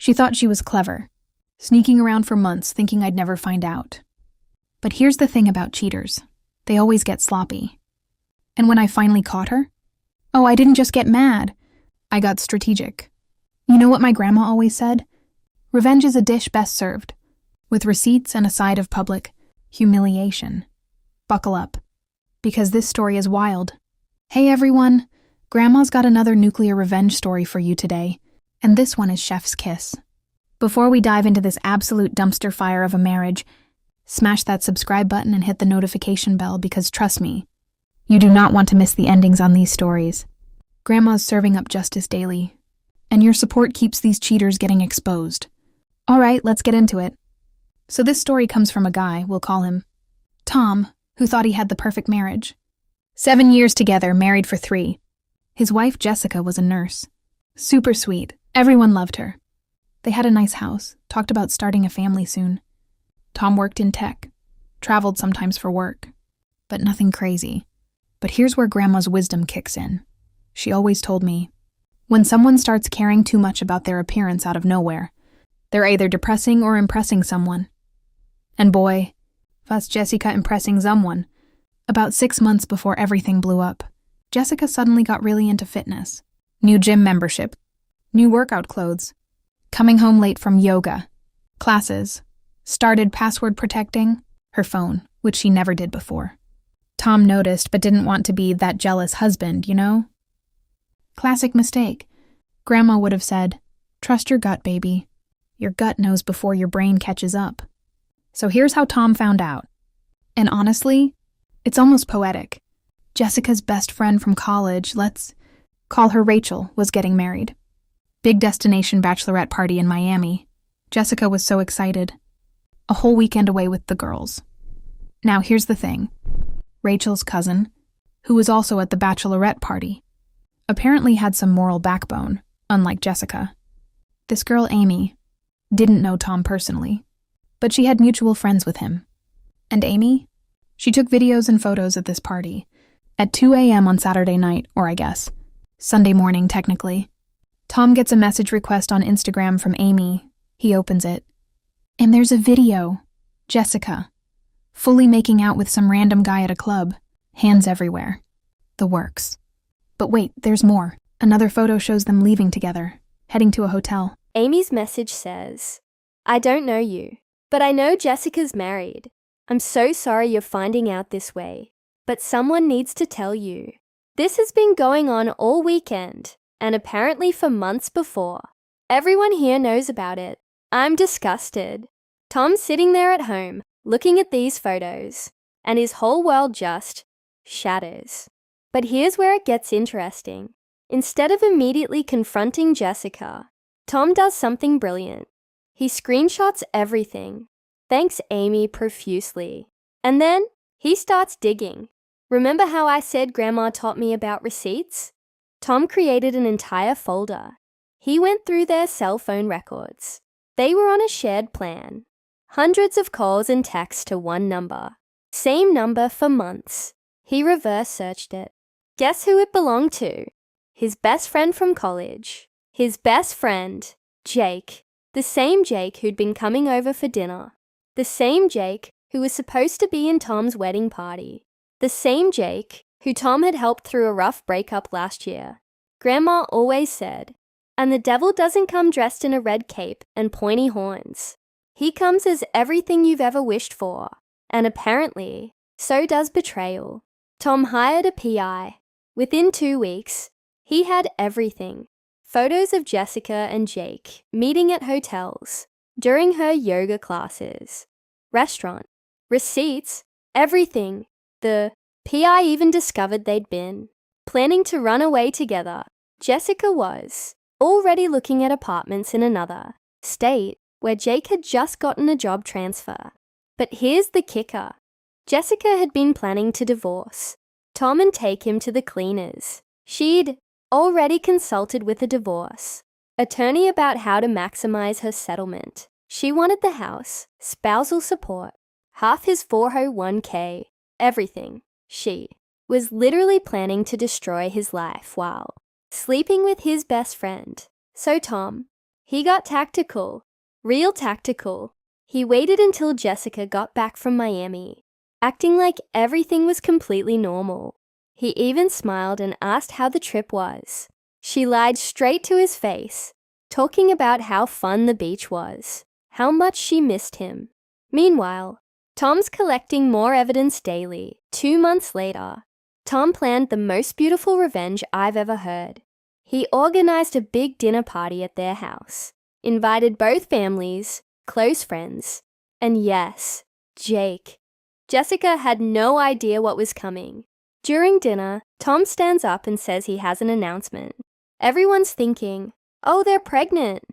She thought she was clever, sneaking around for months thinking I'd never find out. But here's the thing about cheaters. They always get sloppy. And when I finally caught her, I didn't just get mad. I got strategic. You know what my grandma always said? Revenge is a dish best served, with receipts and a side of public humiliation. Buckle up, because this story is wild. Hey everyone, Grandma's got another nuclear revenge story for you today, and this one is chef's kiss. Before we dive into this absolute dumpster fire of a marriage, smash that subscribe button and hit the notification bell because trust me, you do not want to miss the endings on these stories. Grandma's serving up justice daily, and your support keeps these cheaters getting exposed. All right, let's get into it. So this story comes from a guy, we'll call him Tom, who thought he had the perfect marriage. 7 years together, married for 3. His wife, Jessica, was a nurse. Super sweet. Everyone loved her. They had a nice house, talked about starting a family soon. Tom worked in tech, traveled sometimes for work, but nothing crazy. But here's where Grandma's wisdom kicks in. She always told me, when someone starts caring too much about their appearance out of nowhere, they're either depressing or impressing someone. And boy, was Jessica impressing someone. About 6 months before everything blew up, Jessica suddenly got really into fitness. New gym membership, new workout clothes, coming home late from yoga, classes, started password protecting her phone, which she never did before. Tom noticed but didn't want to be that jealous husband, you know? Classic mistake. Grandma would have said, trust your gut, baby. Your gut knows before your brain catches up. So here's how Tom found out. And honestly, it's almost poetic. Jessica's best friend from college, let's call her Rachel, was getting married. Big destination bachelorette party in Miami. Jessica was so excited. A whole weekend away with the girls. Now here's the thing. Rachel's cousin, who was also at the bachelorette party, apparently had some moral backbone, unlike Jessica. This girl, Amy, didn't know Tom personally, but she had mutual friends with him. And Amy? She took videos and photos at this party at 2 a.m. on Saturday night, or I guess, Sunday morning technically. Tom gets a message request on Instagram from Amy. He opens it. And there's a video. Jessica, fully making out with some random guy at a club, hands everywhere. The works. But wait, there's more. Another photo shows them leaving together, heading to a hotel. Amy's message says, I don't know you, but I know Jessica's married. I'm so sorry you're finding out this way, but someone needs to tell you. This has been going on all weekend, and apparently for months before. Everyone here knows about it. I'm disgusted. Tom's sitting there at home, looking at these photos, and his whole world just shatters. But here's where it gets interesting. Instead of immediately confronting Jessica, Tom does something brilliant. He screenshots everything, thanks Amy profusely, and then he starts digging. Remember how I said Grandma taught me about receipts? Tom created an entire folder. He went through their cell phone records. They were on a shared plan. Hundreds of calls and texts to one number. Same number for months. He reverse searched it. Guess who it belonged to? His best friend from college. His best friend, Jake. The same Jake who'd been coming over for dinner. The same Jake who was supposed to be in Tom's wedding party. The same Jake who Tom had helped through a rough breakup last year. Grandma always said, and the devil doesn't come dressed in a red cape and pointy horns. He comes as everything you've ever wished for. And apparently, so does Betrayal. Tom hired a PI. Within 2 weeks, he had everything. Photos of Jessica and Jake meeting at hotels, during her yoga classes, restaurant, receipts, everything. The PI even discovered they'd been planning to run away together. Jessica was already looking at apartments in another state where Jake had just gotten a job transfer. But here's the kicker. Jessica had been planning to divorce Tom and take him to the cleaners. She'd already consulted with a divorce attorney about how to maximize her settlement. She wanted the house, spousal support, half his 401k, everything. She was literally planning to destroy his life while sleeping with his best friend. So Tom, He got tactical. Real tactical. He waited until Jessica got back from Miami, acting like everything was completely normal. He even smiled and asked how the trip was. She lied straight to his face, talking about how fun the beach was, how much she missed him. Meanwhile, Tom's collecting more evidence daily. 2 months later, Tom planned the most beautiful revenge I've ever heard. He organized a big dinner party at their house, invited both families, close friends, and yes, Jake. Jessica had no idea what was coming. During dinner, Tom stands up and says he has an announcement. Everyone's thinking, oh, they're pregnant.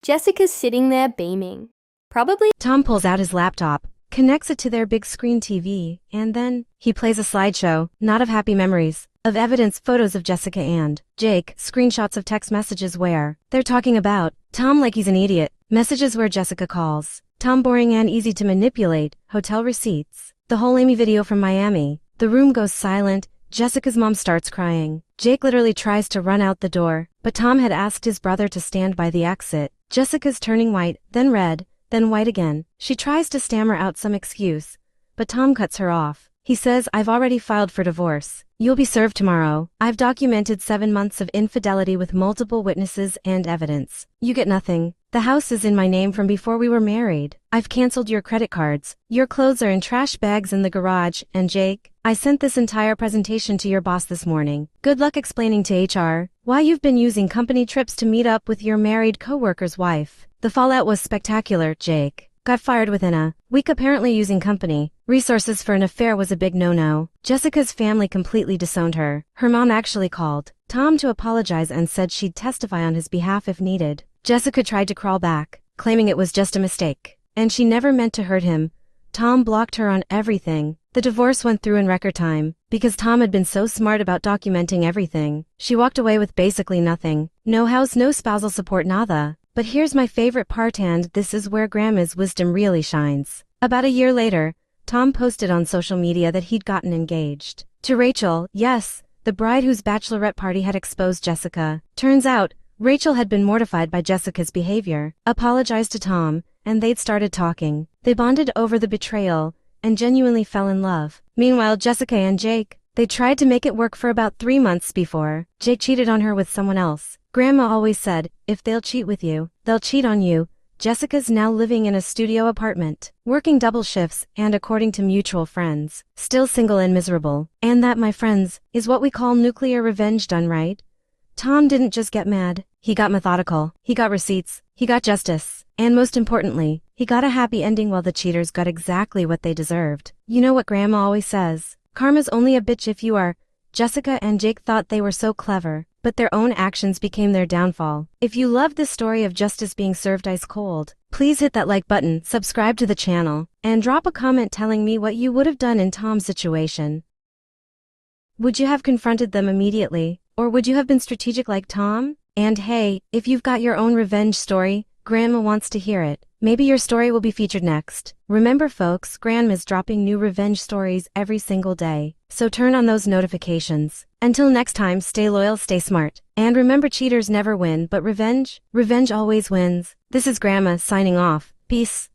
Jessica's sitting there beaming. Probably. Tom pulls out his laptop, connects it to their big screen TV, and then he plays a slideshow, not of happy memories, of evidence, photos of Jessica and Jake, screenshots of text messages where they're talking about Tom like he's an idiot, messages where Jessica calls Tom boring and easy to manipulate, hotel receipts, the whole Amy video from Miami. The room goes silent. Jessica's mom starts crying. Jake literally tries to run out the door, but Tom had asked his brother to stand by the exit. Jessica's turning white, then red, then white again. She tries to stammer out some excuse, but Tom cuts her off. He says, I've already filed for divorce. You'll be served tomorrow. I've documented 7 months of infidelity with multiple witnesses and evidence. You get nothing. The house is in my name from before we were married. I've canceled your credit cards. Your clothes are in trash bags in the garage, and Jake, I sent this entire presentation to your boss this morning. Good luck explaining to HR why you've been using company trips to meet up with your married coworker's wife. The fallout was spectacular. Jake got fired within a week, apparently using company resources for an affair was a big no-no. Jessica's family completely disowned her. Her mom actually called Tom to apologize and said she'd testify on his behalf if needed. Jessica tried to crawl back, claiming it was just a mistake, and she never meant to hurt him. Tom blocked her on everything. The divorce went through in record time. Because Tom had been so smart about documenting everything, she walked away with basically nothing. No house, no spousal support, nada. But here's my favorite part, and this is where Grandma's wisdom really shines. About a year later, Tom posted on social media that he'd gotten engaged to Rachel, yes, the bride whose bachelorette party had exposed Jessica. Turns out, Rachel had been mortified by Jessica's behavior, apologized to Tom, and they'd started talking. They bonded over the betrayal and genuinely fell in love. Meanwhile, Jessica and Jake, they tried to make it work for about 3 months before Jake cheated on her with someone else. Grandma always said, if they'll cheat with you, they'll cheat on you. Jessica's now living in a studio apartment, working double shifts, and according to mutual friends, still single and miserable. And that, my friends, is what we call nuclear revenge done right. Tom didn't just get mad, he got methodical, he got receipts, he got justice, and most importantly, he got a happy ending while the cheaters got exactly what they deserved. You know what Grandma always says, karma's only a bitch if you are. Jessica and Jake thought they were so clever, but their own actions became their downfall. If you loved this story of justice being served ice cold, please hit that like button, subscribe to the channel, and drop a comment telling me what you would have done in Tom's situation. Would you have confronted them immediately, or would you have been strategic like Tom? And hey, if you've got your own revenge story, Grandma wants to hear it. Maybe your story will be featured next. Remember folks, Grandma's dropping new revenge stories every single day, so turn on those notifications. Until next time, stay loyal, stay smart, and remember, cheaters never win, but revenge always wins. This is Grandma signing off. Peace.